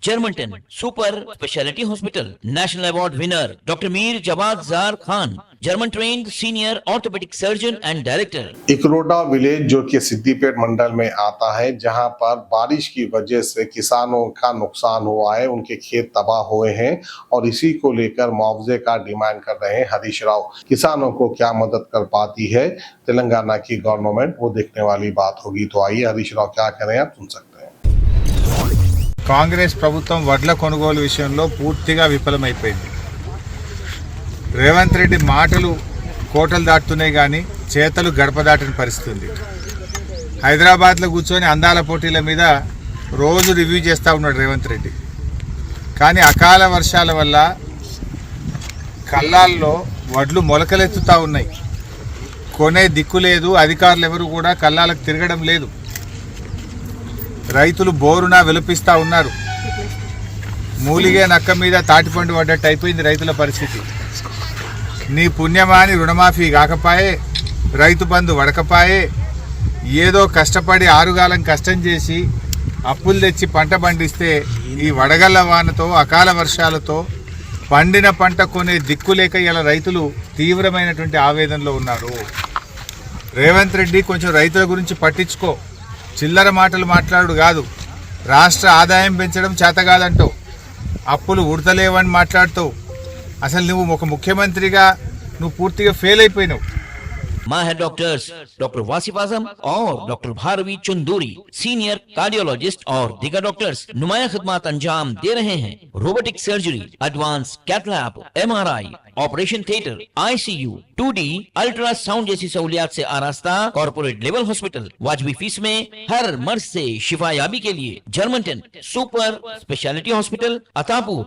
Germanton super speciality hospital, national award winner doctor Mir Jawad Zar Khan, German trained senior orthopaedic surgeon and director. Ikroda village जो कि सिद्दीपेट मंडल में आता है, जहां पर बारिश की वजह से किसानों का नुकसान हुआ है, उनके खेत तबाह हुए हैं और इसी को लेकर मुआवजे का डिमांड कर रहे हैं हरीश राव। किसानों को क्या मदद कर पाती है तेलंगाना की गवर्नमेंट, वो देखने वाली बात होगी। तो आइए हरीश राव क्या करें, आप सुन सकते हैं। కాంగ్రెస్ ప్రభుత్వం వడ్ల కొనుగోలు విషయంలో పూర్తిగా విఫలమైపోయింది. రేవంత్ రెడ్డి మాటలు కోటలు దాటుతున్నాయి కానీ చేతలు గడప దాటిన పరిస్థితి ఉంది. హైదరాబాద్లో కూర్చొని అందాల పోటీల మీద రోజు రివ్యూ చేస్తూ ఉన్నాడు రేవంత్ రెడ్డి. కానీ అకాల వర్షాల వల్ల కల్లాల్లో వడ్లు మొలకలెత్తుతూ ఉన్నాయి. కొనే దిక్కు లేదు, అధికారులు ఎవరు కూడా కల్లాలకు తిరగడం లేదు. రైతులు బోరున విలపిస్తూ ఉన్నారు. మూలిగే నక్క మీద తాటిపండు పడ్డట్టు అయిపోయింది రైతుల పరిస్థితి. నీ పుణ్యమాని రుణమాఫీ కాకపాయే, రైతు బంధు వడకపాయే, ఏదో కష్టపడి ఆరుగాలం కష్టం చేసి అప్పులు తెచ్చి పంట పండిస్తే ఈ వడగళ్ల వానతో అకాల వర్షాలతో పండిన పంట కొనే దిక్కులేక ఇలా రైతులు తీవ్రమైనటువంటి ఆవేదనలో ఉన్నారు. రేవంత్ రెడ్డి కొంచెం రైతుల గురించి పట్టించుకో, చిల్లర మాటలు మాట్లాడు కాదు. రాష్ట్ర ఆదాయం పెంచడం చేత కాదంటావు, అప్పులు ఉడతలేవని మాట్లాడుతావు. అసలు నువ్వు ఒక ముఖ్యమంత్రిగా నువ్వు పూర్తిగా ఫెయిల్ అయిపోయినావు. माहिर डॉक्टर्स डॉक्टर वासिफ आजम और doctor Bharavi Chanduri, senior cardiologist और दीगर डॉक्टर्स नुमाया खिदमत अंजाम दे रहे हैं। Robotic surgery, advance cath lab, MRI, operation theatre, ICU, 2D ultrasound जैसी सहूलियात से आरास्ता कॉर्पोरेट लेवल हॉस्पिटल। वाजबी फीस में हर मर्ज से शिफायाबी के लिए Germanten super speciality hospital, Attapur.